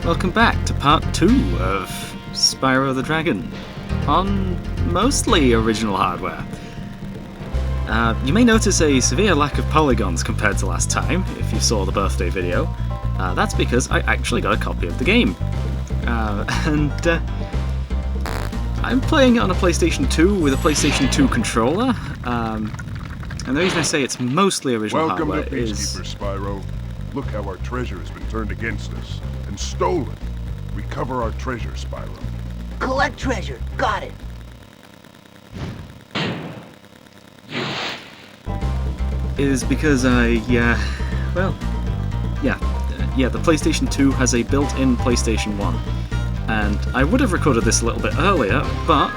Welcome back to part 2 of Spyro the Dragon, on mostly original hardware. You may notice a severe lack of polygons compared to last time, if you saw the birthday video. That's because I actually got a copy of the game. I'm playing it on a PlayStation 2 with a PlayStation 2 controller, and the reason I say it's mostly original hardware is... Welcome to Peacekeeper, Spyro. Look how our treasure has been turned against us and stolen. Recover our treasure, Spyro. Collect treasure. Got it. Is because the PlayStation 2 has a built-in PlayStation 1. And I would have recorded this a little bit earlier, but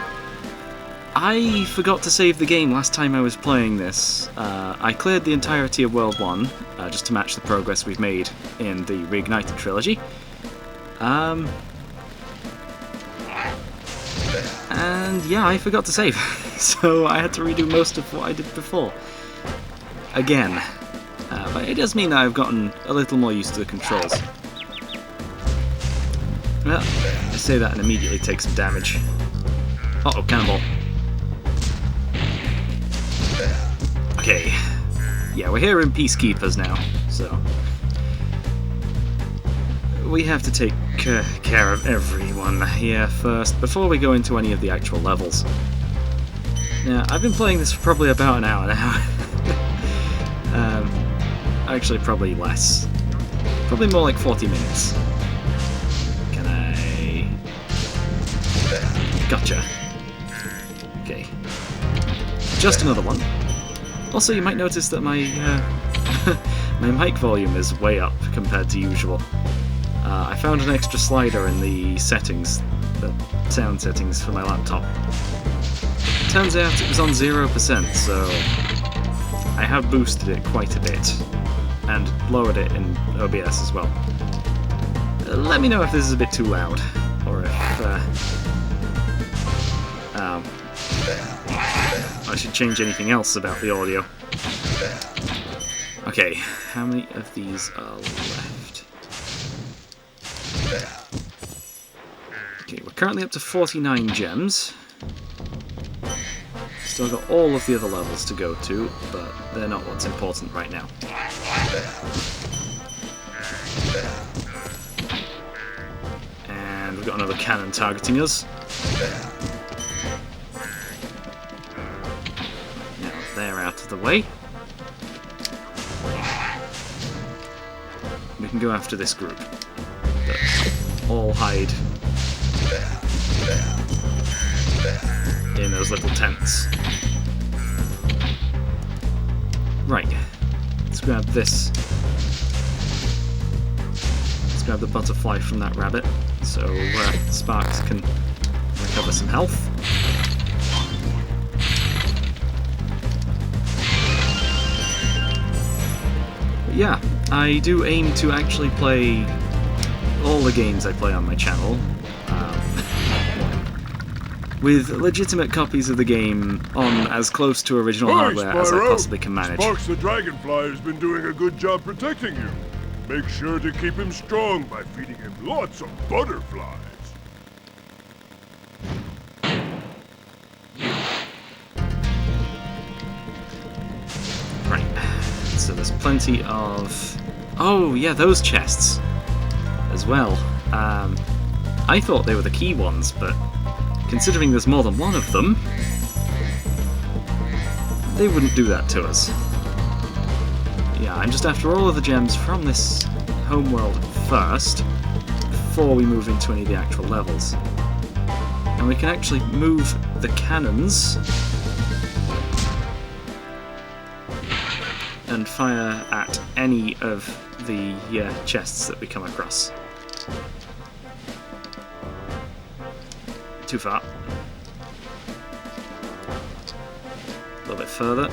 I forgot to save the game last time I was playing this. I cleared the entirety of World 1, just to match the progress we've made in the Reignited trilogy. And yeah, I forgot to save, so I had to redo most of what I did before. Again. But it does mean that I've gotten a little more used to the controls. Well, I say that and immediately take some damage. Uh-oh, cannonball. Okay. Yeah, we're here in Peacekeepers now, so... we have to take care of everyone here first, before we go into any of the actual levels. Now, I've been playing this for probably about an hour now. Actually, probably less. Probably more like 40 minutes. Can I... Gotcha. Okay. Just another one. Also, you might notice that my my mic volume is way up compared to usual. I found an extra slider in the settings, the sound settings for my laptop. Turns out it was on 0%, so I have boosted it quite a bit, and lowered it in OBS as well. Let me know if this is a bit too loud, or if I should change anything else about the audio. Okay, how many of these are left? Okay, we're currently up to 49 gems. Still got all of the other levels to go to, but they're not what's important right now. And we've got another cannon targeting us. Now they're out of the way. We can go after this group. But all hide in those little tents. Right, let's grab this. Let's grab the butterfly from that rabbit, so Sparks can recover some health. But yeah, I do aim to actually play all the games I play on my channel, with legitimate copies of the game on as close to original hardware as I possibly can manage. Sparks the Dragonfly has been doing a good job protecting you. Make sure to keep him strong by feeding him lots of butterflies. Right, so there's plenty of... oh yeah, those chests as well. I thought they were the key ones, but considering there's more than one of them, they wouldn't do that to us. Yeah, I'm just after all of the gems from this homeworld first, before we move into any of the actual levels. And we can actually move the cannons and fire at any of the chests that we come across. Too far. A little bit further.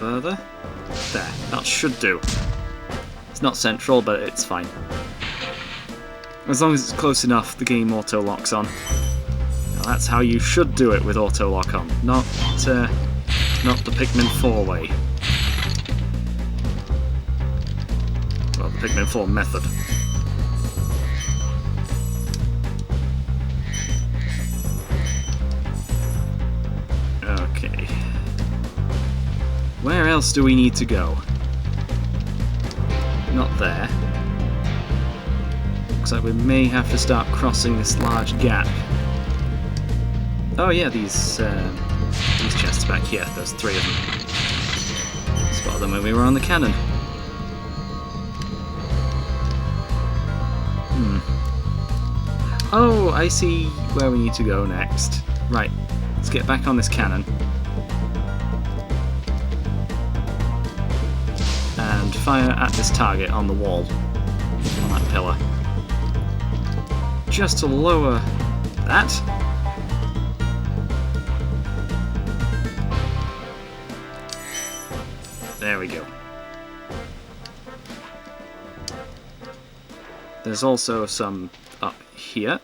Further. There. That should do. It's not central, but it's fine. As long as it's close enough, the game auto-locks on. Now, that's how you should do it with auto-lock on. Not the Pikmin 4 way. Well, the Pikmin 4 method. else do we need to go? Not there. Looks like we may have to start crossing this large gap. Oh yeah, these chests back here. There's 3 of them. Spotted them when we were on the cannon. Oh, I see where we need to go next. Right, let's get back on this cannon. And fire at this target on the wall. On that pillar. Just to lower that. There we go. There's also some up here,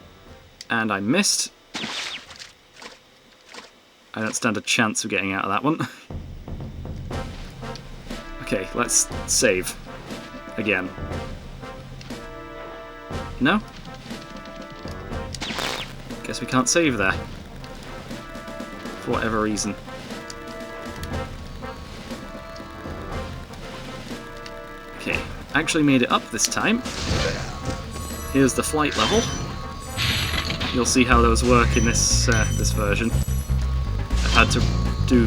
and I missed. I don't stand a chance of getting out of that one. Okay, let's save. Again. No? Guess we can't save there. For whatever reason. Okay, actually made it up this time. Here's the flight level. You'll see how those work in this this version. I had to do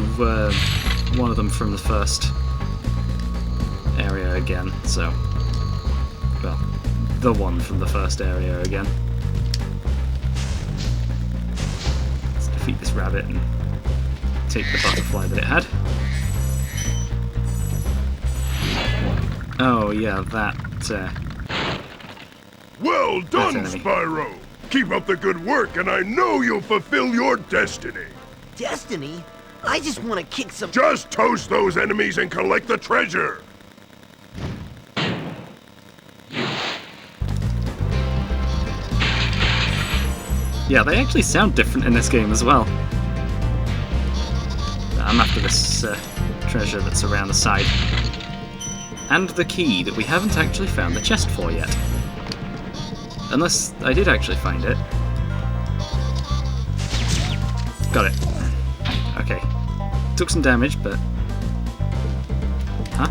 one of them from the first area again, so... well, the one from the first area again. Let's defeat this rabbit and take the butterfly that it had. Oh yeah, that... Well done, enemy. Spyro! Keep up the good work, and I know you'll fulfill your destiny! Destiny? I just want to kick some... Just toast those enemies and collect the treasure! Yeah, they actually sound different in this game as well. I'm after this treasure that's around the side. And the key that we haven't actually found the chest for yet. Unless I did actually find it. Got it. Okay. Took some damage, but... huh?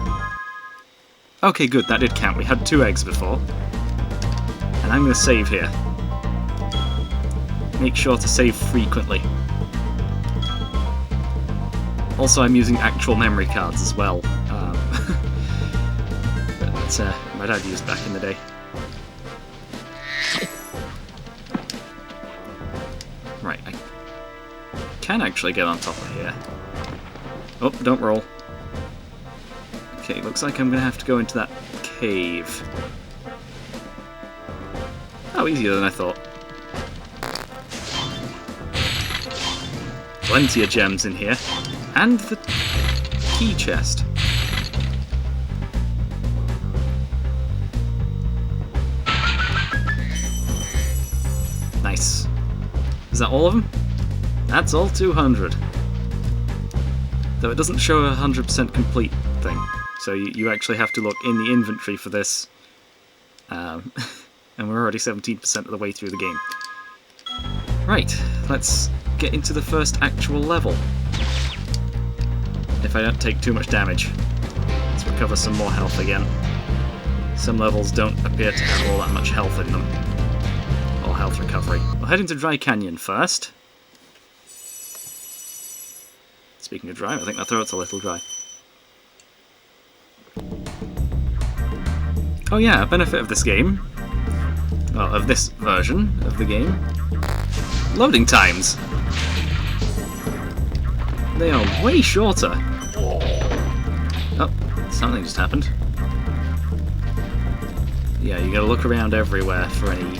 Okay, good, that did count. We had 2 eggs before. And I'm going to save here. Make sure to save frequently. Also, I'm using actual memory cards as well. That my dad used back in the day. Right, I can actually get on top of here. Oh, don't roll. Okay, looks like I'm going to have to go into that cave. Oh, easier than I thought. Plenty of gems in here. And the key chest. Nice. Is that all of them? That's all 200. Though it doesn't show a 100% complete thing. So you actually have to look in the inventory for this. And we're already 17% of the way through the game. Right, let's get into the first actual level. If I don't take too much damage. Let's recover some more health again. Some levels don't appear to have all that much health in them. Or health recovery. We'll head into Dry Canyon first. Speaking of dry, I think my throat's a little dry. Oh yeah, a benefit of this game, well, of this version of the game, loading times. They are way shorter. Oh, something just happened. Yeah, you gotta look around everywhere for any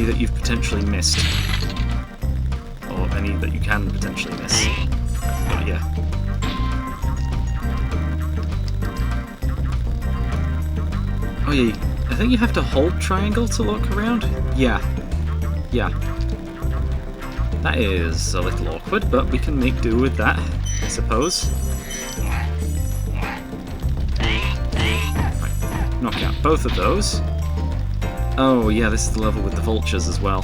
that you've potentially missed. Or any that you can potentially miss. But yeah. Oh yeah, I think you have to hold triangle to look around? Yeah. Yeah. That is a little awkward, but we can make do with that, I suppose. Right, knock out both of those. Oh yeah, this is the level with the vultures as well.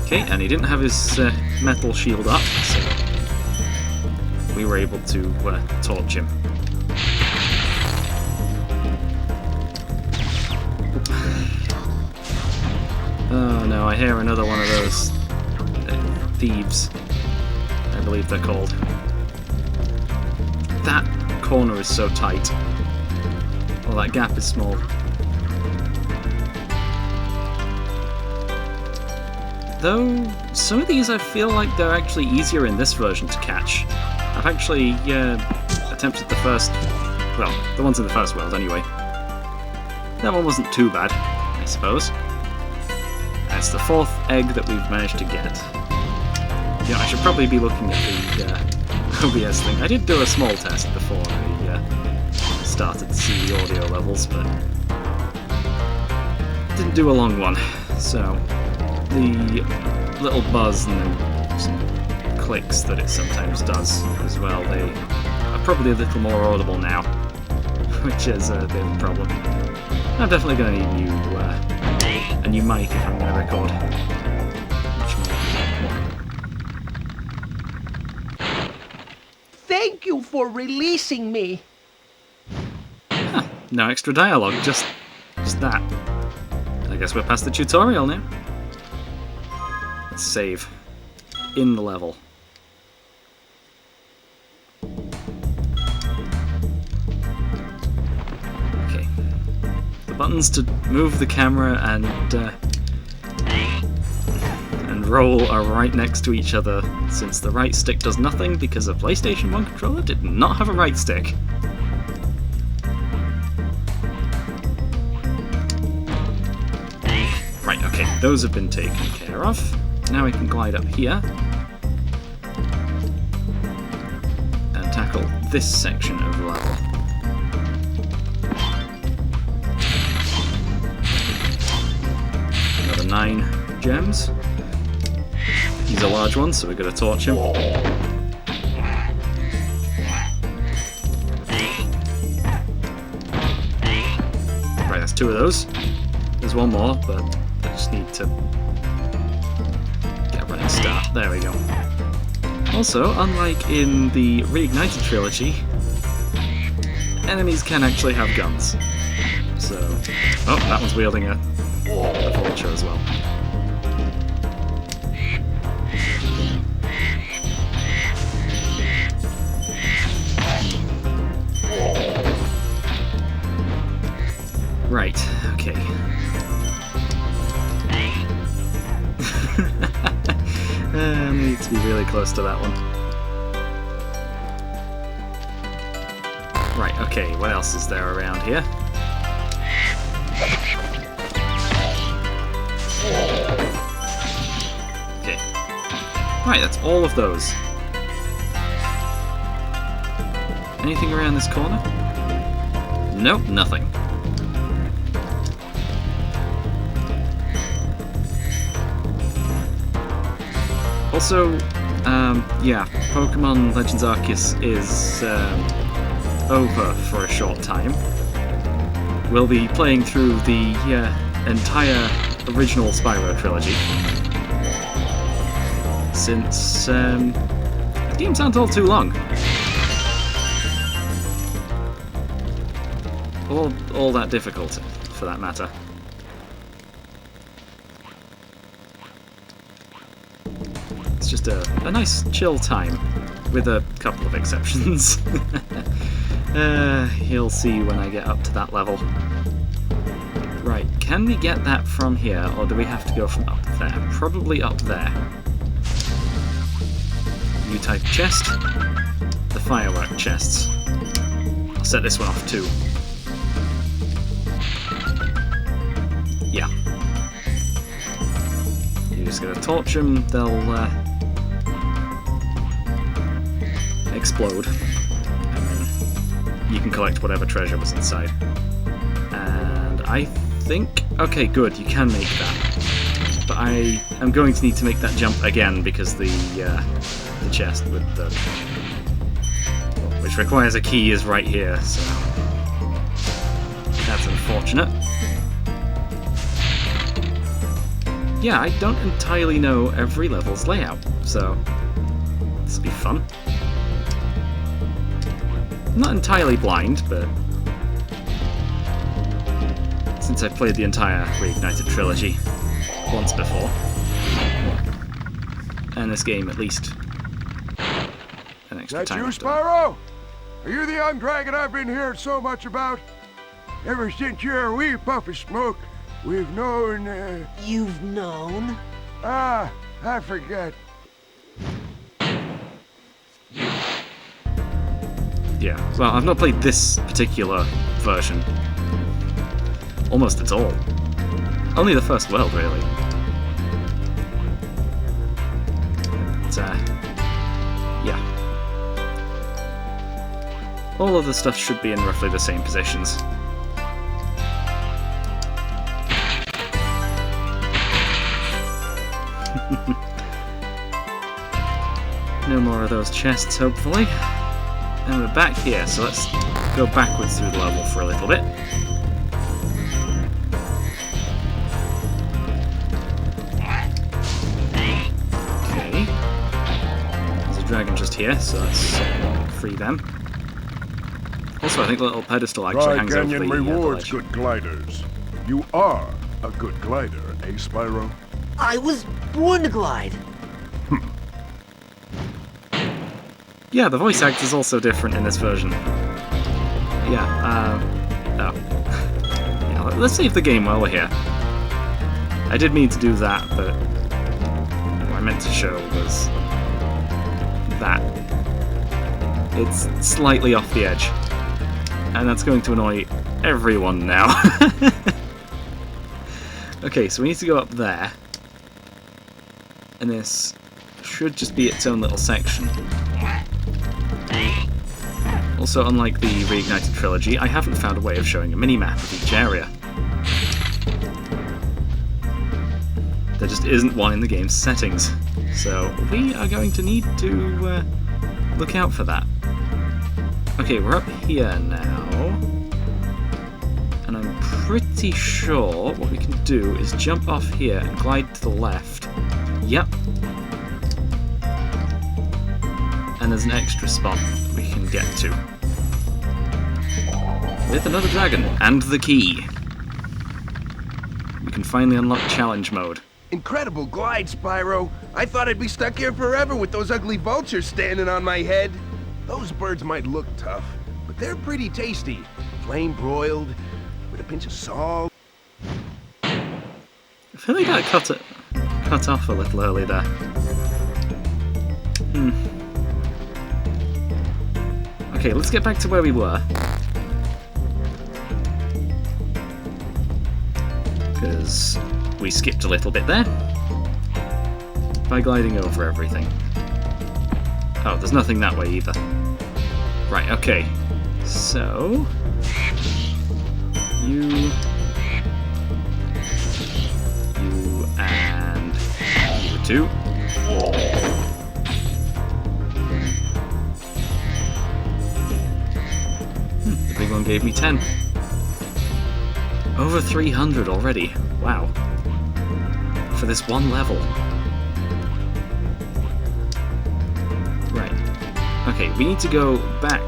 Okay, and he didn't have his metal shield up, so we were able to torch him. Oh no, I hear another one of those thieves, I believe they're called. That corner is so tight. Well, that gap is small. Though, some of these I feel like they're actually easier in this version to catch. I've actually attempted the first... well, the ones in the first world anyway. That one wasn't too bad, I suppose. That's the 4th egg that we've managed to get. Yeah, I should probably be looking at the OBS thing. I did do a small test before I started to see the audio levels, but didn't do a long one. So the little buzz and some clicks that it sometimes does as well, they are probably a little more audible now, which is a bit of a problem. I'm definitely going to need a new mic if I'm going to record much more. Thank you for releasing me. Huh, no extra dialogue, just that. I guess we're past the tutorial now. Let's save in the level. Okay. The buttons to move the camera and roll are right next to each other, since the right stick does nothing because a PlayStation 1 controller did not have a right stick. Right, okay, those have been taken care of. Now we can glide up here and tackle this section of the level. Another 9 gems. He's a large one, so we're going to torch him. Right, that's 2 of those. There's one more, but I just need to get a running start. There we go. Also, unlike in the Reignited trilogy, enemies can actually have guns. So... oh, that one's wielding a vulture as well. Right, okay. I need to be really close to that one. Right, okay, what else is there around here? Okay. Right, that's all of those. Anything around this corner? Nope, nothing. Also, yeah, Pokémon Legends Arceus is over for a short time. We'll be playing through the entire original Spyro trilogy, since the games aren't all too long. Or all that difficult, for that matter. It's just a nice chill time, with a couple of exceptions. You'll see when I get up to that level. Right, can we get that from here, or do we have to go from up there? Probably up there. New type of chest. The firework chests. I'll set this one off too. Yeah. You're just gonna torch them, they'll explode, and then you can collect whatever treasure was inside. And I think... okay, good, you can make that. But I am going to need to make that jump again because the chest with the... which requires a key is right here, so... that's unfortunate. yeah, I don't entirely know every level's layout, so this will be fun. Not entirely blind, but since I've played the entire Reignited trilogy once before, and this game at least an extra That time. you, I've done. Spyro? Are you the young dragon I've been hearing so much about? Ever since you're a wee puff of smoke, we've known, You've known? I forget. Yeah, well, I've not played this particular version almost at all. Only the first world, really. But, yeah. All of the stuff should be in roughly the same positions. No more of those chests, hopefully. And we're back here, so let's go backwards through the level for a little bit. Okay. There's a dragon just here, so let's free them. Also, I think the little pedestal actually Dry hangs over Canyon the rewards ledge. good gliders. You are a good glider, eh, Spyro? I was born to glide. Yeah, the voice actor's also different in this version. Yeah, oh. Yeah, let's save the game while we're here. I did mean to do that, but what I meant to show was that. It's slightly off the edge. And that's going to annoy everyone now. Okay, so we need to go up there. And this should just be its own little section. Also, unlike the Reignited trilogy, I haven't found a way of showing a mini-map of each area. There just isn't one in the game's settings, so we are going to need to look out for that. Okay, we're up here now, and I'm pretty sure what we can do is jump off here and glide to the left. Yep. And there's an extra spot we can get to. With another dragon, and the key. We can finally unlock challenge mode. Incredible glide, Spyro. I thought I'd be stuck here forever with those ugly vultures standing on my head. Those birds might look tough, but they're pretty tasty. Flame broiled, with a pinch of salt. I feel like that cut off a little early there. Okay, let's get back to where we were. Because we skipped a little bit there by gliding over everything. Oh, there's nothing that way either. Right, okay. So you and you two. The big one gave me 10. Over 300 already. Wow. For this one level. Right. Okay, we need to go back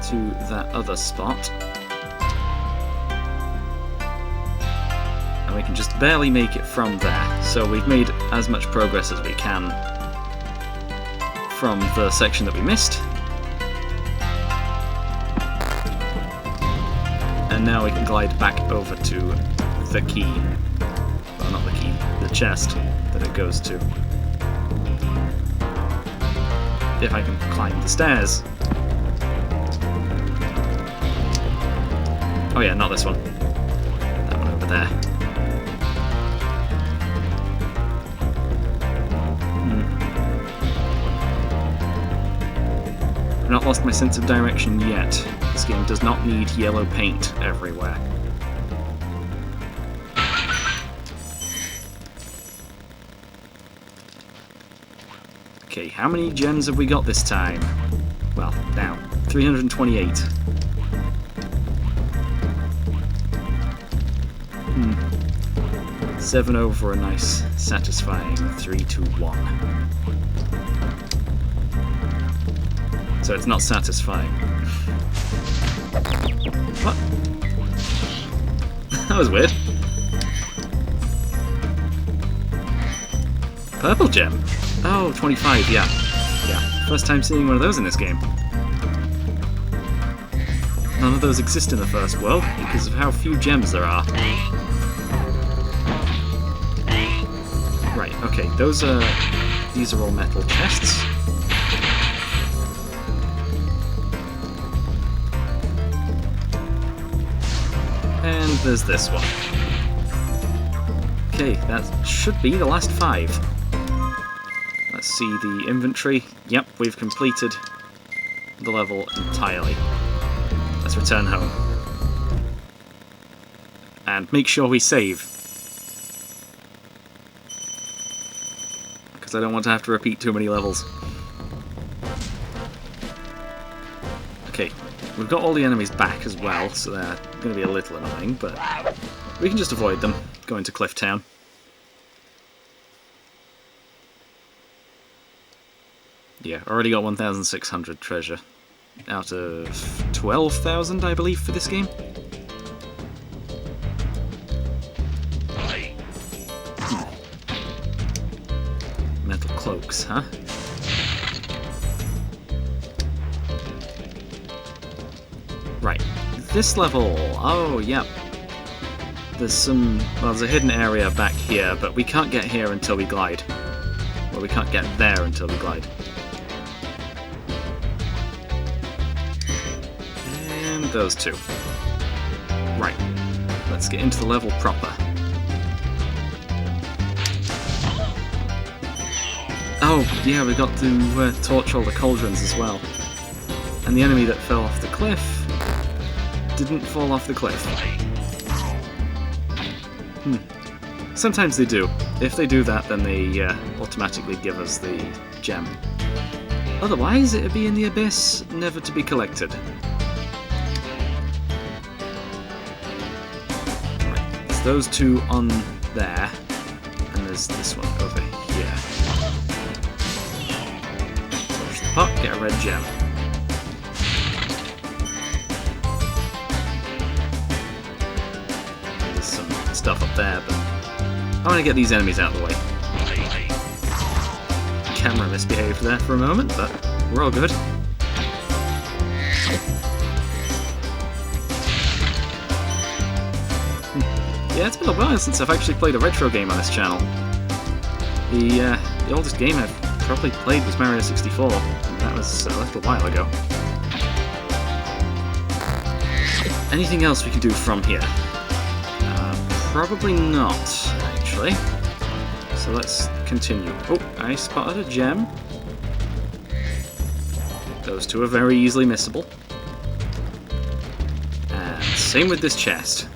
to that other spot. And we can just barely make it from there. So we've made as much progress as we can from the section that we missed. And now we can glide back over to the key. Well, not the key, the chest that it goes to. If I can climb the stairs. Oh yeah, not this one. That one over there. I've not lost my sense of direction yet. This game does not need yellow paint everywhere. Okay, how many gems have we got this time? Well, now, 328. 7 over a nice, satisfying 3, 2, 1. So it's not satisfying. What? That was weird. Purple gem. Oh, 25, yeah. Yeah, first time seeing one of those in this game. None of those exist in the first world because of how few gems there are. Right, okay, these are all metal chests. And there's this one. Okay, that should be the last 5. Let's see the inventory. Yep, we've completed the level entirely. Let's return home. And make sure we save. Because I don't want to have to repeat too many levels. Okay, we've got all the enemies back as well, so they're going to be a little annoying, but we can just avoid them going to Cliff Town. Yeah, already got 1,600 treasure out of 12,000, I believe, for this game. Metal cloaks, huh? Right, this level, oh, yep. There's there's a hidden area back here, but we can't get here until we glide. Well, we can't get there until we glide. And those two. Right, let's get into the level proper. Oh, yeah, we got to torch all the cauldrons as well. And the enemy that fell off the cliff didn't fall off the cliff. Sometimes they do. If they do that, then they automatically give us the gem. Otherwise, it'd be in the abyss, never to be collected. Right, there's those two on there, and there's this one over here. Touch the pot, get a red gem. There's some stuff up there, but I want to get these enemies out of the way. Camera misbehaved there for a moment, but we're all good. Yeah, it's been a while since I've actually played a retro game on this channel. The oldest game I've probably played was Mario 64, and that was a little while ago. Anything else we can do from here? Probably not, actually. So let's continue. Oh, I spotted a gem. Those two are very easily missable. And same with this chest.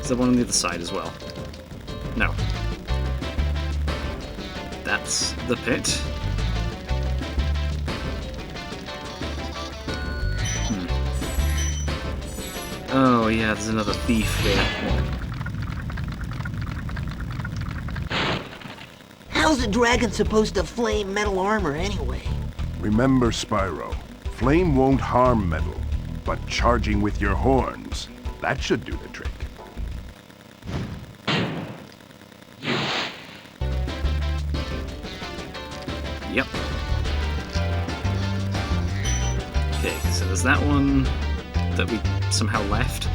Is there one on the other side as well? No. That's the pit. Oh yeah, there's another thief here. How's a dragon supposed to flame metal armor anyway? Remember, Spyro, flame won't harm metal, but charging with your horns, that should do the trick. Yep. Okay, so there's that one that we somehow left.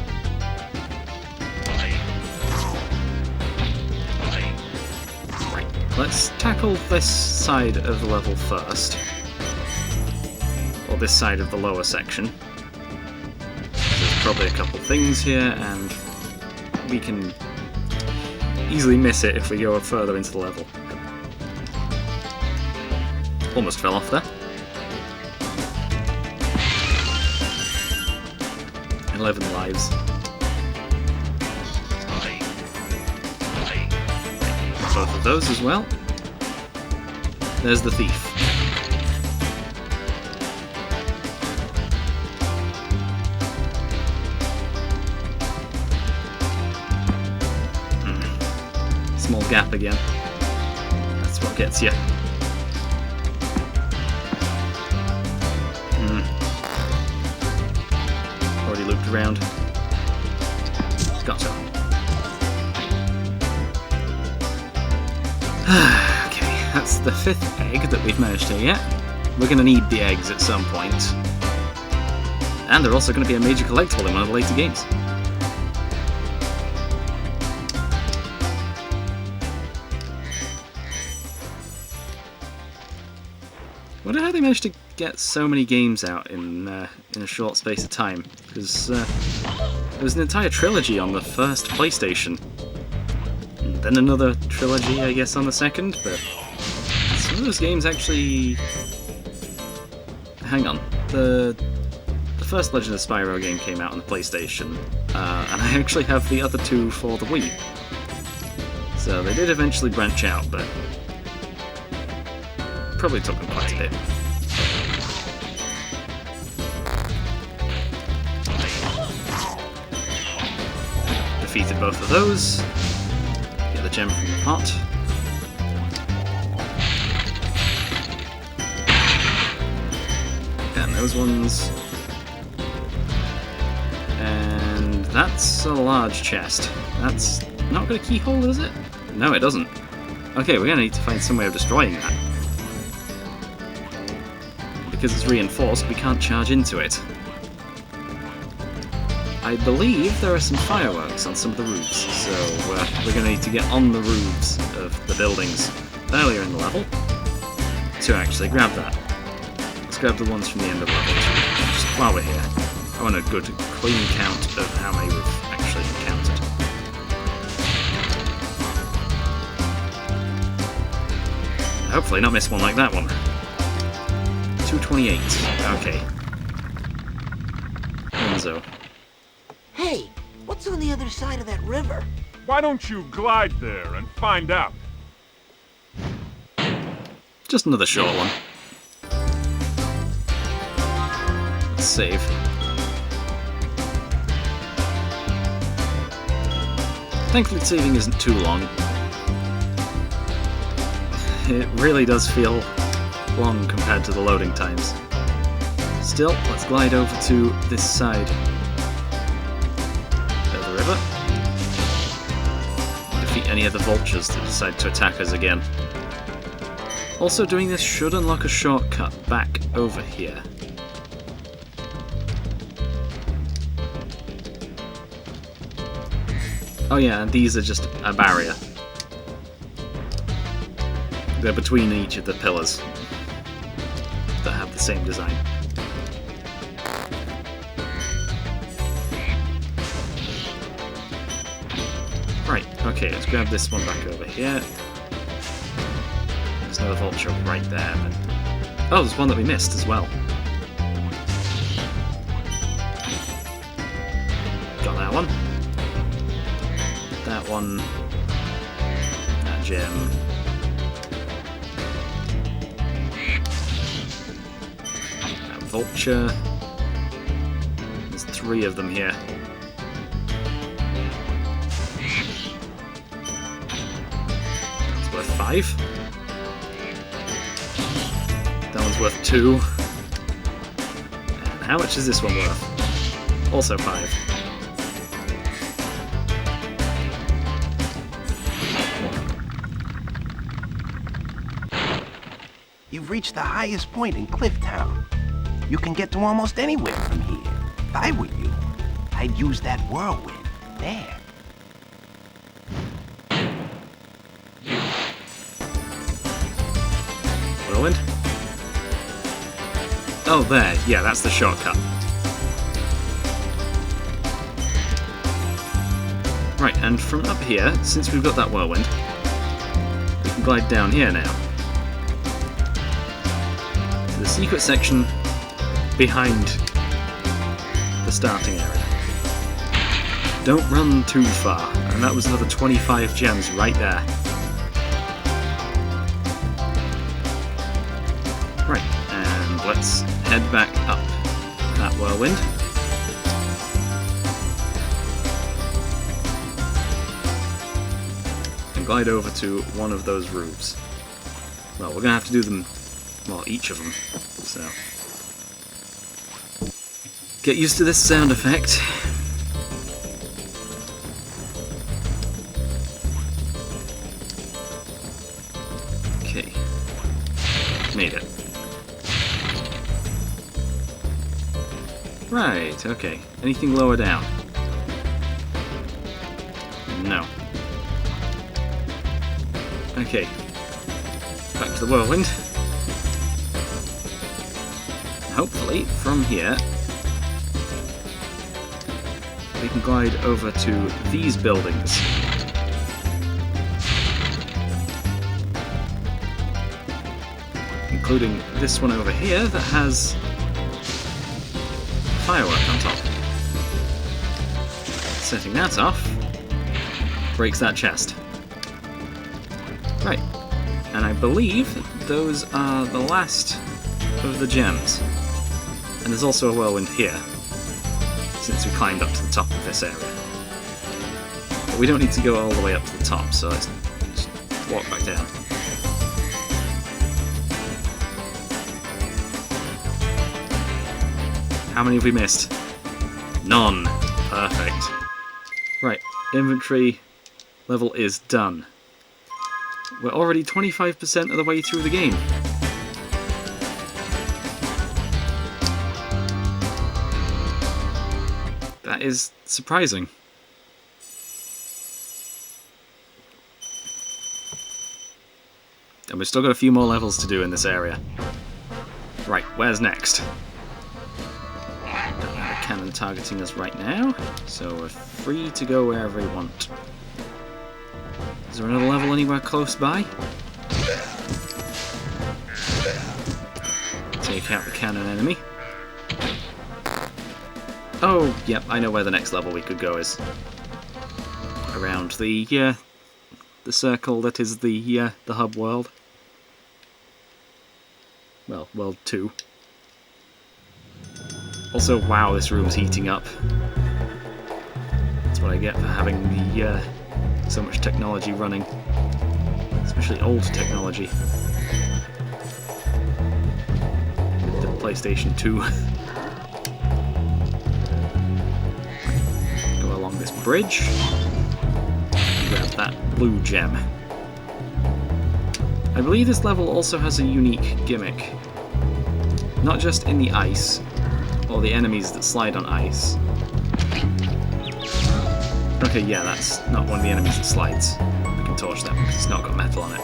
Right, let's tackle this side of the level first. Or this side of the lower section. There's probably a couple things here, and we can easily miss it if we go further into the level. Almost fell off there. 11 lives. Both of those as well. There's the thief. gap again. That's what gets you. Already looped around. Gotcha. Okay, that's the 5th egg that we've managed to get. We're going to need the eggs at some point. And they're also going to be a major collectible in one of the later games. I wonder how they managed to get so many games out in a short space of time, because there was an entire trilogy on the first PlayStation, and then another trilogy, I guess, on the second, but some of those games actually... Hang on, the first Legend of Spyro game came out on the PlayStation, and I actually have the other 2 for the Wii. So they did eventually branch out, but probably took them quite a bit. Defeated both of those. Get the gem from the pot. And those ones. And that's a large chest. That's not got a keyhole, is it? No, it doesn't. Okay, we're gonna need to find some way of destroying that. Because it's reinforced, we can't charge into it. I believe there are some fireworks on some of the roofs, so we're going to need to get on the roofs of the buildings earlier in the level to actually grab that. Let's grab the ones from the end of the level, just while we're here. I want a good, clean count of how many we've actually encountered. Hopefully not miss one like that one. 228. Okay. Enzo. Hey, what's on the other side of that river? Why don't you glide there and find out? Just another short one. Let's save. Thankfully saving isn't too long. It really does feel long compared to the loading times. Still, let's glide over to this side of the river. Defeat any of the vultures that decide to attack us again. Also, doing this should unlock a shortcut back over here. Oh yeah, and these are just a barrier. They're between each of the pillars that have the same design. Right, okay, let's grab this one back over here. There's another vulture right there. But... oh, there's one that we missed as well. Got that one. That one. That gem. That vulture. There's 3 of them here. That's worth 5. That one's worth 2. And how much is this one worth? Also 5. You've reached the highest point in Clifftown. You can get to almost anywhere from here. If I were you, I'd use that whirlwind there. Whirlwind? Oh, there. Yeah, that's the shortcut. Right, and from up here, since we've got that whirlwind, we can glide down here now. To the secret section behind the starting area. Don't run too far, and that was another 25 gems right there. Right, and let's head back up that whirlwind. And glide over to one of those roofs. Well, we're going to have to do them, well, each of them, so... Get used to this sound effect. Okay. Made it. Right, okay. Anything lower down? No. Okay. Back to the whirlwind. Hopefully, from here, we can glide over to these buildings. Including this one over here that has a firework on top. Setting that off breaks that chest. Right, and I believe those are the last of the gems. And there's also a whirlwind here, since we climbed up to the top of this area. But we don't need to go all the way up to the top, so let's just walk back down. How many have we missed? None. Perfect. Right, inventory level is done. We're already 25% of the way through the game. That is surprising. And we've still got a few more levels to do in this area. Right, where's next? Don't have a cannon targeting us right now, so we're free to go wherever we want. Is there another level anywhere close by? Take out the cannon enemy. Oh, yep, I know where the next level we could go is. Around the circle that is the hub world. Well, world 2. Also, wow, this room's heating up. That's what I get for having the so much technology running. Especially old technology. With the PlayStation 2. Go along this bridge. Grab that blue gem. I believe this level also has a unique gimmick. Not just in the ice, or the enemies that slide on ice. Okay, yeah, that's not one of the enemies that slides. We can torch that because it's not got metal on it.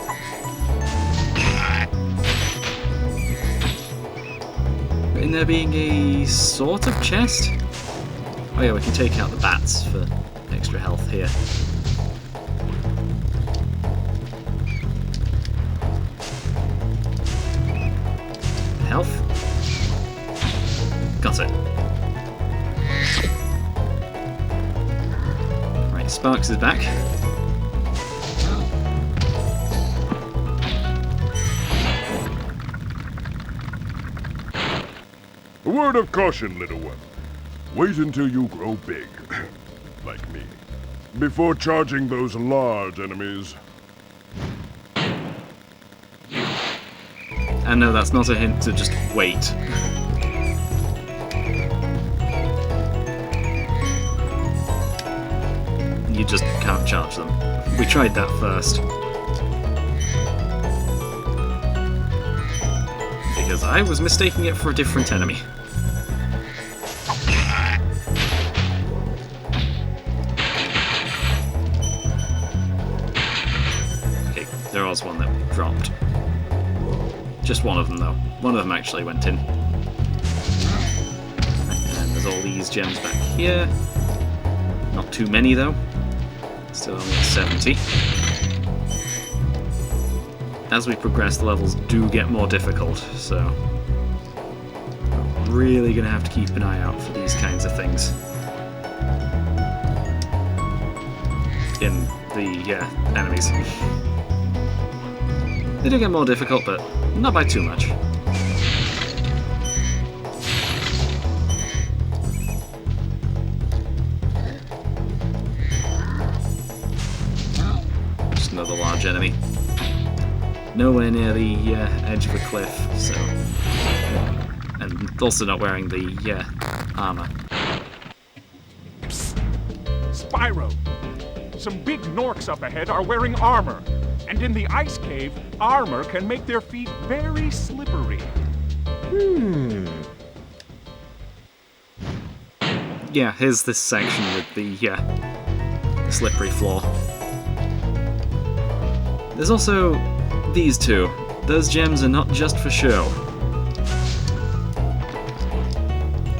In there being a sort of chest? Oh yeah, we can take out the bats for extra health here. Health? Got it. Right, Sparks is back. A word of caution, little one. Wait until you grow big, like me, before charging those large enemies. And no, that's not a hint to just wait. You just can't charge them. We tried that first. Because I was mistaking it for a different enemy. Okay, there was one that dropped. Just one of them, though. One of them actually went in. And there's all these gems back here. Not too many, though. Still only at 70. As we progress, the levels do get more difficult, so... I'm really going to have to keep an eye out for these kinds of things. In the enemies. They do get more difficult, but not by too much. Just another nowhere near the edge of a cliff, so... And also not wearing the armor. Psst. Spyro! Some big Norks up ahead are wearing armor. And in the ice cave, armor can make their feet very slippery. Yeah, here's this section with the slippery floor. There's also these two. Those gems are not just for show.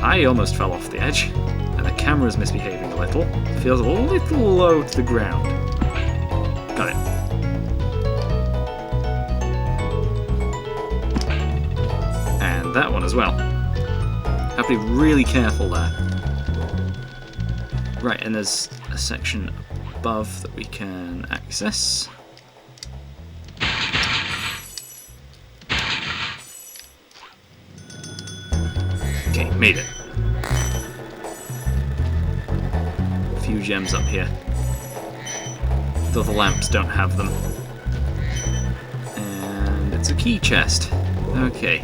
I almost fell off the edge, and the camera's misbehaving a little. Feels a little low to the ground. Got it. And that one as well. Have to be really careful there. Right, and there's a section above that we can access. Okay, made it. A few gems up here. Though the lamps don't have them. And it's a key chest. Okay.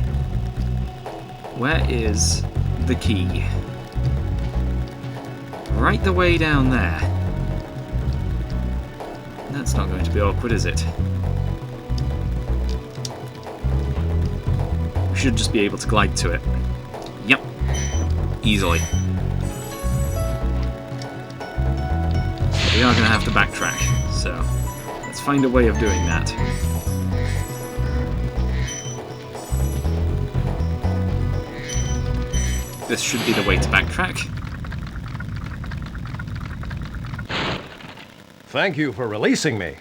Where is the key? Right the way down there. That's not going to be awkward, is it? We should just be able to glide to it. Yep. Easily. But we are going to have to backtrack, so let's find a way of doing that. This should be the way to backtrack. Thank you for releasing me.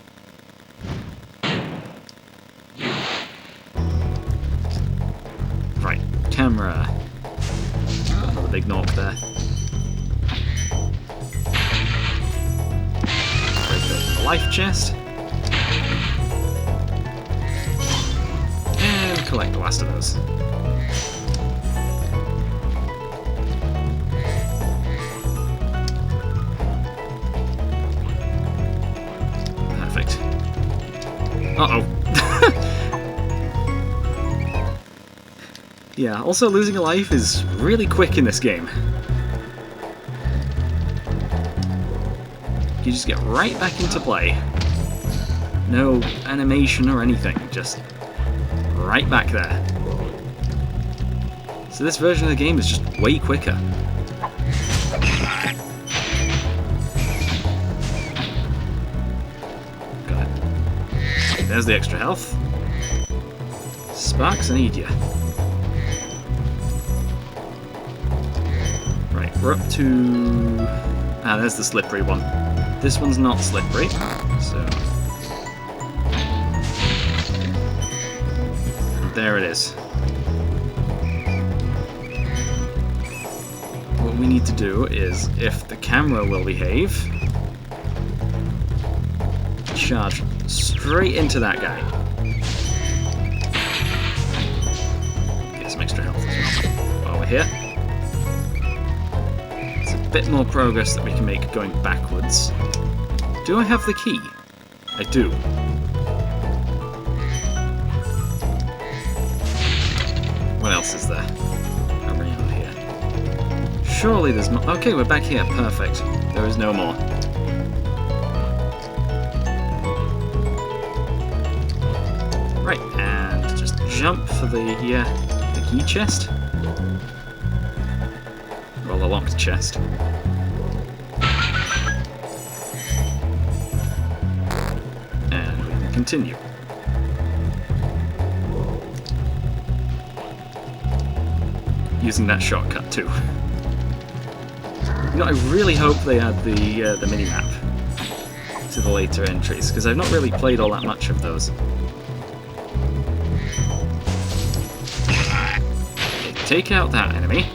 Right, camera. Another big knock there. Break open the life chest. And collect the last of those. Uh-oh. Yeah, also losing a life is really quick in this game. You just get right back into play. No animation or anything, just right back there. So this version of the game is just way quicker. There's the extra health. Sparks, I need you. Right, we're up to... Ah, there's the slippery one. This one's not slippery, so... There it is. What we need to do is, if the camera will behave, charge straight into that guy. Get some extra health as well while we're here. There's a bit more progress that we can make going backwards. Do I have the key? I do. What else is there around here? Surely there's more. Okay, we're back here. Perfect. There is no more. Right, and just jump for the key chest. Well, the locked chest. And we can continue. Using that shortcut too. You know, I really hope they add the mini-map to the later entries, because I've not really played all that much of those. Take out that enemy,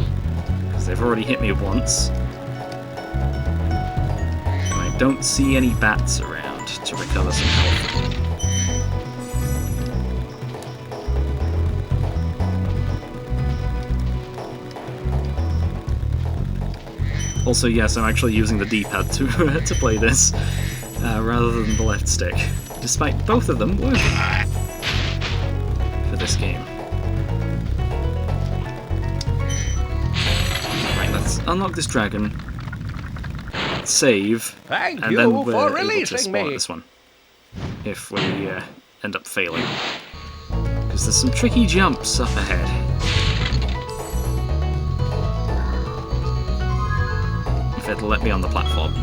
because they've already hit me once. And I don't see any bats around to recover some health. Also, yes, I'm actually using the D-pad to play this, rather than the left stick, despite both of them working. this game. Right, let's unlock this dragon, save, Thank and you then we're for able to releasing spawn at me. this one. If we end up failing. Because there's some tricky jumps up ahead. If it'll let me on the platform.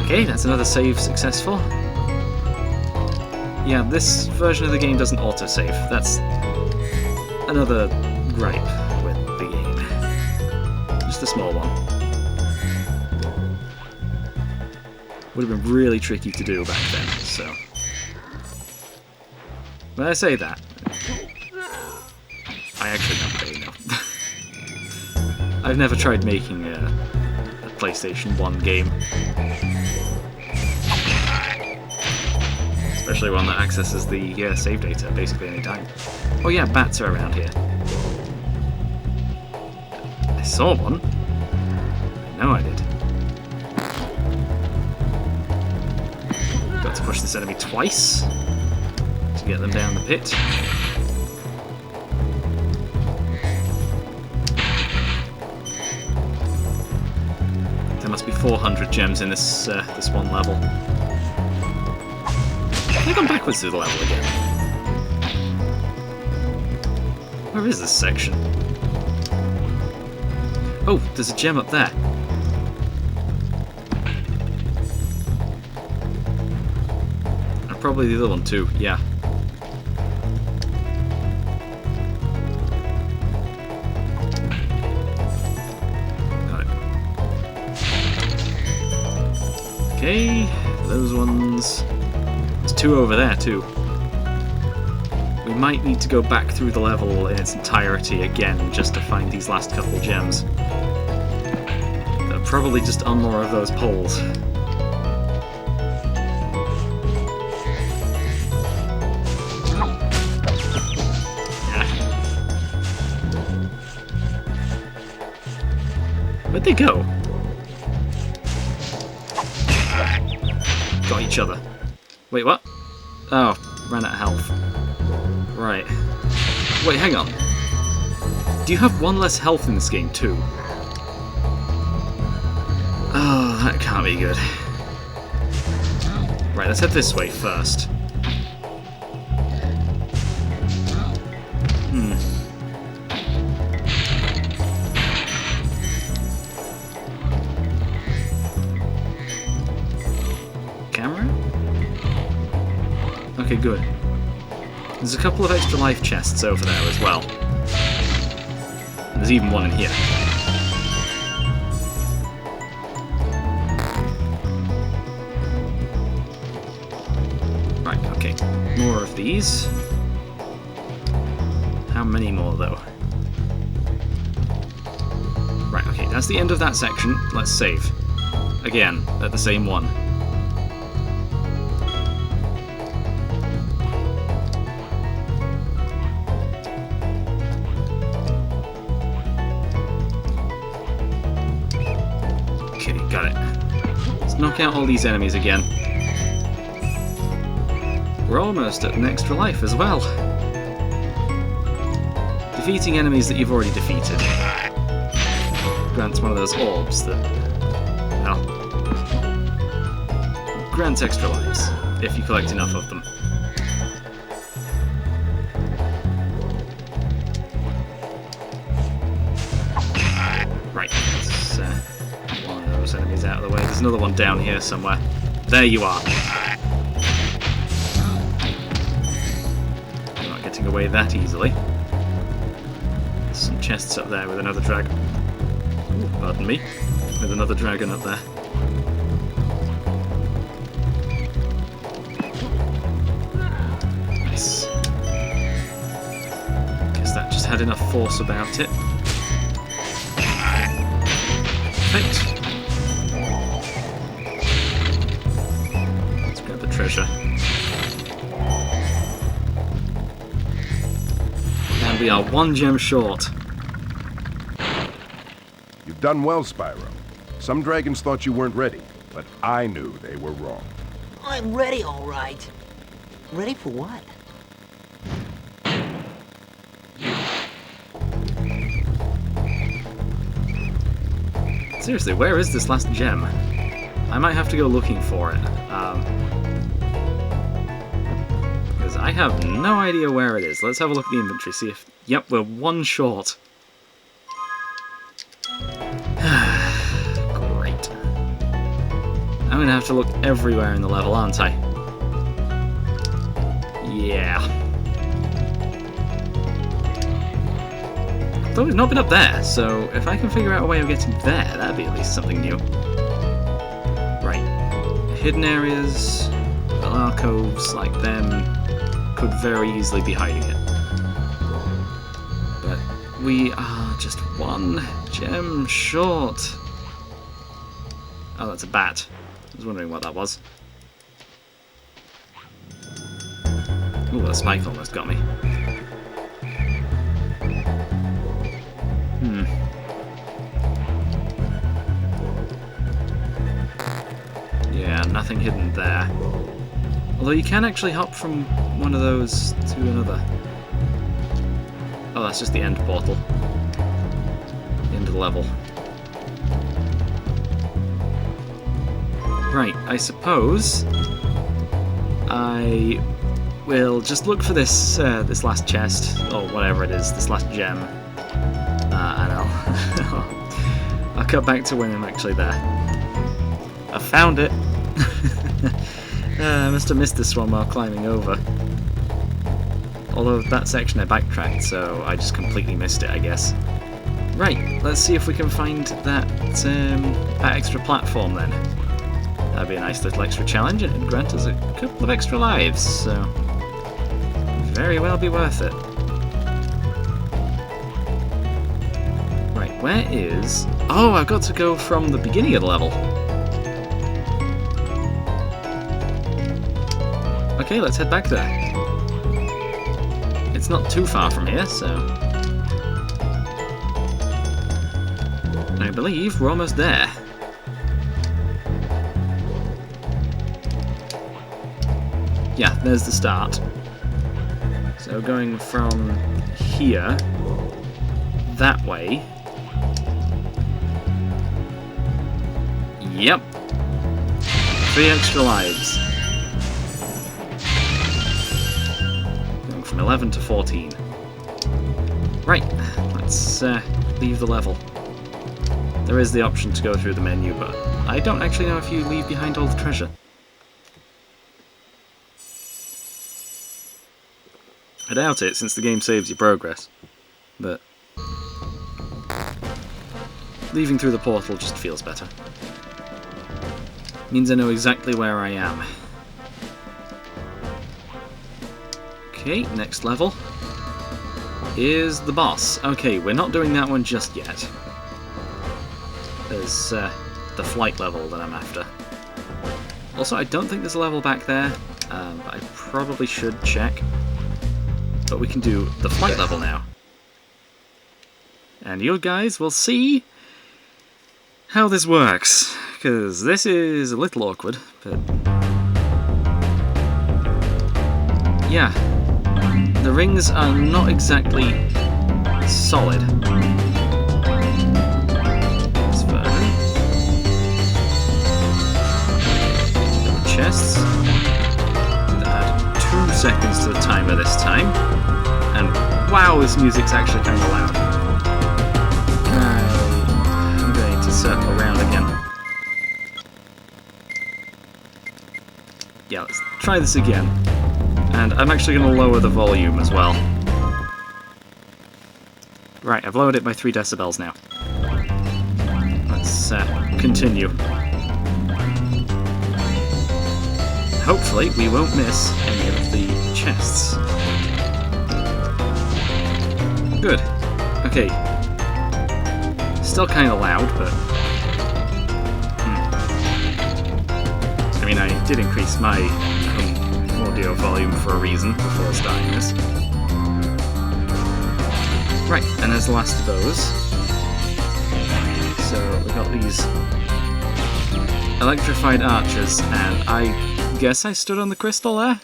Okay, that's another save successful. Yeah, this version of the game doesn't autosave. That's another gripe with the game. Just a small one. Would have been really tricky to do back then, so... When I say that, I actually don't really know. I've never tried making a PlayStation 1 game. Especially one that accesses the save data basically any time. Oh yeah, bats are around here. I saw one. I know I did. Got to push this enemy twice to get them down the pit. There must be 400 gems in this this one level. I've gone backwards through the level again. Where is this section? Oh, there's a gem up there. And probably the other one too, yeah. Got it. Okay, those ones. There's two over there too. We might need to go back through the level in its entirety again just to find these last couple gems. They're probably just on more of those poles. Yeah. Where'd they go? Got each other. Wait, what? Oh, ran out of health. Right. Wait, hang on. Do you have one less health in this game too? Oh, that can't be good. Right, let's head this way first. Camera? Okay, good. There's a couple of extra life chests over there as well. There's even one in here. Right, okay. More of these. How many more, though? Right, okay, that's the end of that section. Let's save. Again, at the same one. Okay, got it. Let's knock out all these enemies again. We're almost at an extra life as well. Defeating enemies that you've already defeated grants one of those orbs that, well, grants extra lives if you collect enough of them. Right, let's one of those enemies out of the way. There's another one down here somewhere. There you are. You're not getting away that easily. There's some chests up there with another dragon. Pardon me. With another dragon up there. Nice. Guess that just had enough force about it. Perfect. Let's grab the treasure. And we are one gem short. You've done well, Spyro. Some dragons thought you weren't ready, but I knew they were wrong. I'm ready, all right. Ready for what? Seriously, where is this last gem? I might have to go looking for it. Because I have no idea where it is. Let's have a look at the inventory, see if... Yep, we're one short. Great. I'm gonna have to look everywhere in the level, aren't I? Yeah. Though we've not been up there, so if I can figure out a way of getting there, that'd be at least something new. Right. Hidden areas, little alcoves like them, could very easily be hiding it. But we are just one gem short. Oh, that's a bat. I was wondering what that was. Ooh, that spike almost got me. Yeah, nothing hidden there. Although you can actually hop from one of those to another. Oh, that's just the end portal. The end of the level. Right, I suppose I will just look for this this last chest, or whatever it is, this last gem, and I'll cut back to when I'm actually there. I found it! I must have missed this one while climbing over. Although that section I backtracked, so I just completely missed it, I guess. Right, let's see if we can find that extra platform then. That'd be a nice little extra challenge, and it'd grant us a couple of extra lives, so very well be worth it. Right, where is... Oh, I've got to go from the beginning of the level. Okay, let's head back there. It's not too far from here, so... I believe we're almost there. Yeah, there's the start. So going from here, that way. Yep. 3 extra lives. Going from 11 to 14. Right, let's leave the level. There is the option to go through the menu, but I don't actually know if you leave behind all the treasure. I doubt it, since the game saves your progress, but leaving through the portal just feels better. Means I know exactly where I am. Okay, next level is the boss. Okay, we're not doing that one just yet. There's the flight level that I'm after. Also, I don't think there's a level back there, but I probably should check. But we can do the flight level now. And you guys will see how this works, because this is a little awkward, but... yeah, the rings are not exactly solid. It's further. Chests. Add 2 seconds to the timer this time. And wow, this music's actually kind of loud. I'm going to circle around again. Yeah, let's try this again. And I'm actually going to lower the volume as well. Right, I've lowered it by 3 decibels now. Let's continue. Hopefully we won't miss any of the chests. Good. Okay. Still kind of loud, but... I mean, I did increase my audio volume for a reason before starting this. Right, and there's the last of those. So we got these electrified archers, and I guess I stood on the crystal there?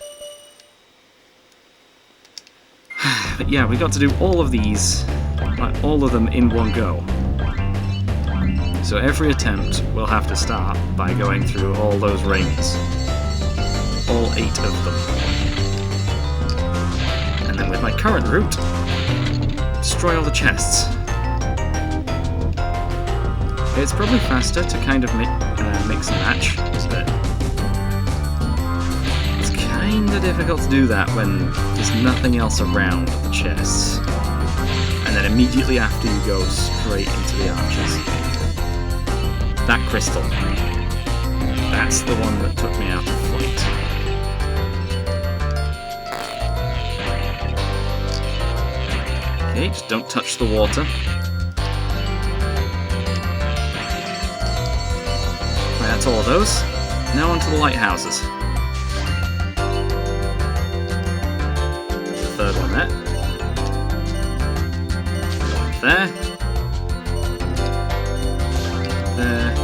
But yeah, we got to do all of these, like all of them in one go. So every attempt will have to start by going through all those rings. All 8 of them. And then with my current route, destroy all the chests. It's probably faster to kind of mix and match, but it's kinda difficult to do that when there's nothing else around the chests. And then immediately after you go straight into the arches. That crystal. That's the one that took me out of flight. Okay, just don't touch the water. Right, that's all of those. Now onto the lighthouses. The third one there. There. There.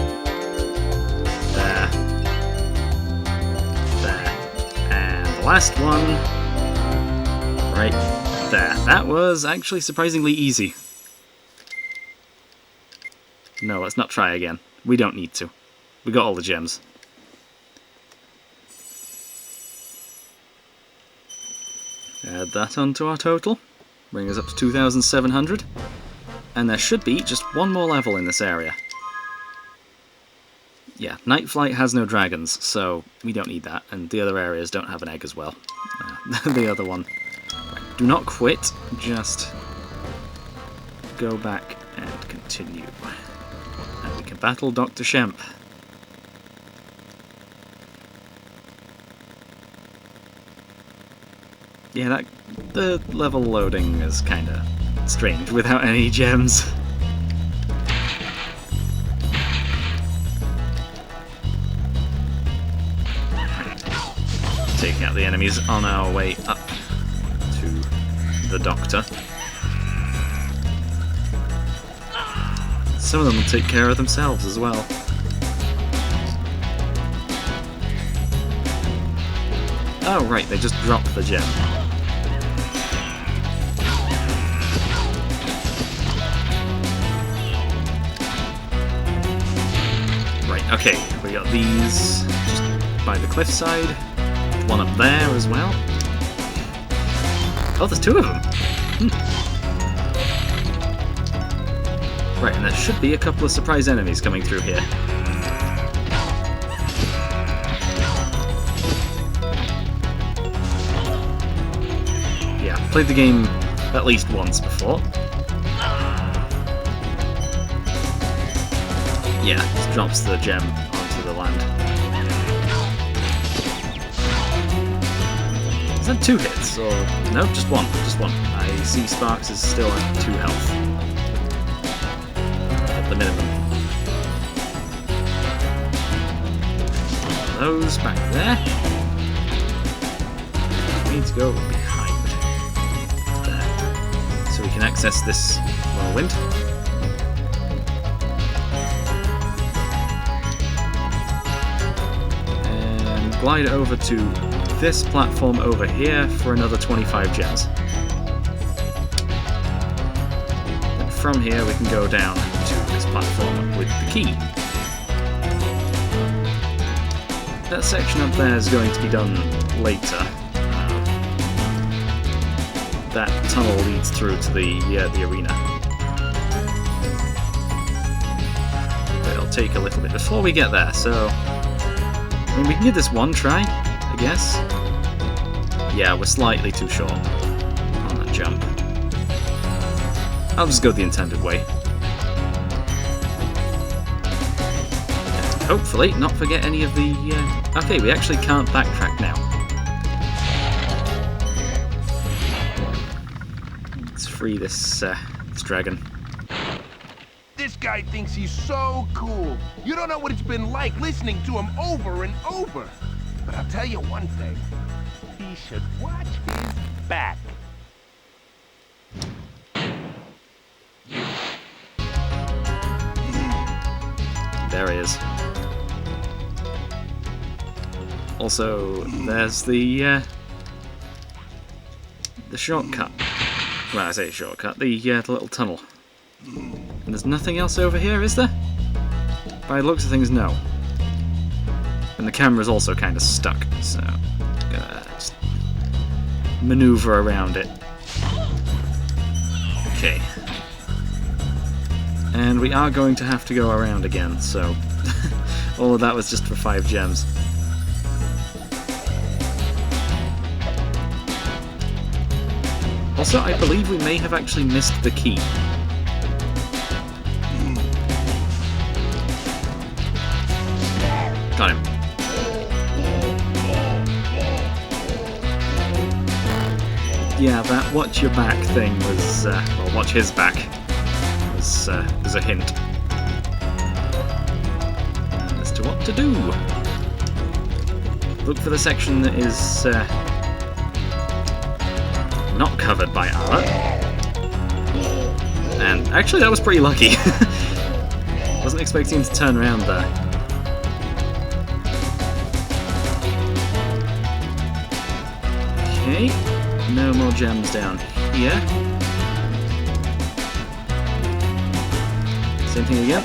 There. There. And the last one. Right there. That was actually surprisingly easy. No, let's not try again. We don't need to. We got all the gems. Add that onto our total. Bring us up to 2,700. And there should be just one more level in this area. Yeah, Night Flight has no dragons, so we don't need that. And the other areas don't have an egg as well. The other one. Right, do not quit, just go back and continue. And we can battle Dr. Shemp. Yeah, the level loading is kinda strange without any gems. Taking out the enemies on our way up to the Doctor. Some of them will take care of themselves as well. Oh right, they just dropped the gem. Right, okay, we got these just by the cliffside. One up there as well. Oh, there's 2 of them. Right, and there should be a couple of surprise enemies coming through here. Yeah, played the game at least once before. Yeah, just drops the gem onto the land. Is that 2 hits, or... no, just one, just one. I see Sparks is still at 2 health. At the minimum. Those back there. We need to go behind. There. So we can access this whirlwind. And glide over to this platform over here for another 25 gems. And from here we can go down to this platform with the key. That section up there is going to be done later. That tunnel leads through to the arena. But it'll take a little bit before we get there, so... I mean, we can give this one try, I guess. Yeah, we're slightly too short on that jump. I'll just go the intended way. And hopefully not forget any of the... Okay, we actually can't backtrack now. Let's free this dragon. This guy thinks he's so cool. You don't know what it's been like listening to him over and over. But I'll tell you one thing. He should watch his back. There he is. Also, there's the shortcut. Well, I say shortcut, the little tunnel. And there's nothing else over here, is there? By the looks of things, no. And the camera's also kind of stuck, so I'm gonna just maneuver around it. Okay. And we are going to have to go around again, so all of that was just for 5 gems. Also, I believe we may have actually missed the key. Got him. Yeah, that watch your back thing was, well, watch his back was a hint as to what to do. Look for the section that is not covered by armor. And actually, that was pretty lucky. Wasn't expecting him to turn around there. Okay, no more gems down here. Same thing again.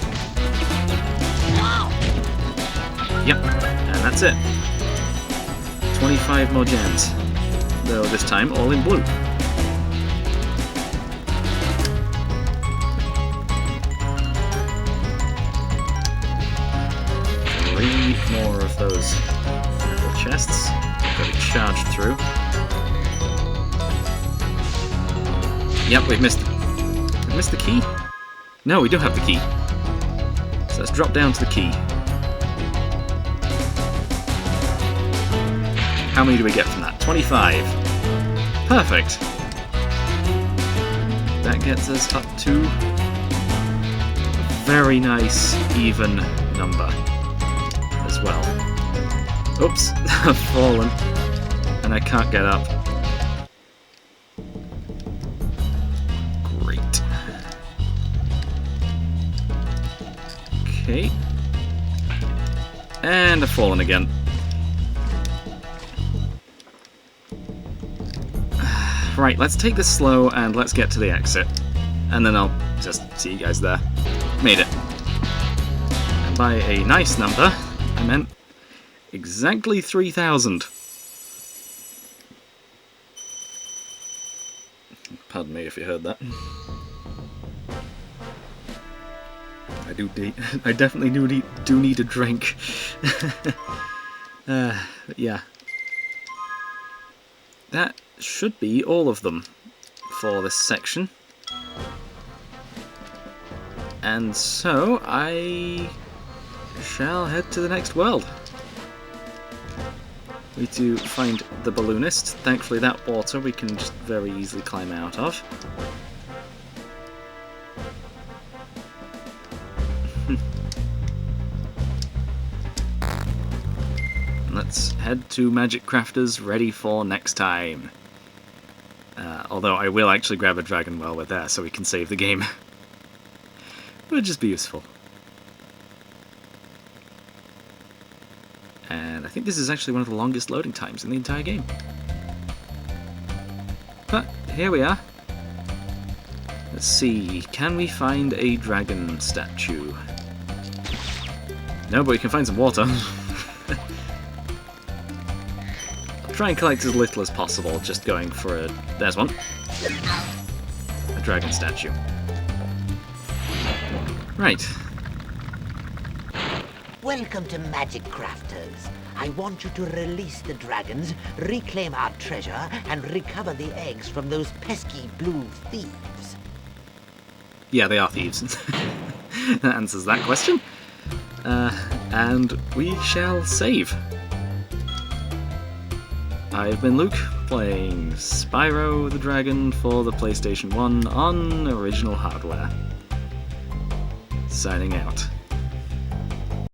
Yep, and that's it. 25 more gems. Though this time all in blue. Three more of those little chests. Got it charged through. Yep, we've missed the key? No, we do have the key. So let's drop down to the key. How many do we get from that? 25. Perfect. That gets us up to a very nice, even number as well. Oops, I've fallen. And I can't get up. Great. Okay. And I've fallen again. Right, let's take this slow and let's get to the exit. And then I'll just see you guys there. Made it. And by a nice number, I meant exactly 3,000. Pardon me if you heard that. I definitely do need a drink. But yeah. That should be all of them for this section. And so I shall head to the next world. We need to find the balloonist. Thankfully that water we can just very easily climb out of. Let's head to Magic Crafters, ready for next time. Although I will actually grab a dragon while we're there, so we can save the game. Would just be useful. And I think this is actually one of the longest loading times in the entire game. But here we are. Let's see, can we find a dragon statue? No, but we can find some water. Try and collect as little as possible, just going for a... There's one. A dragon statue. Right. Welcome to Magic Crafters. I want you to release the dragons, reclaim our treasure, and recover the eggs from those pesky blue thieves. Yeah, they are thieves. That answers that question. And we shall save. I've been Luke, playing Spyro the Dragon for the PlayStation 1 on original hardware. Signing out.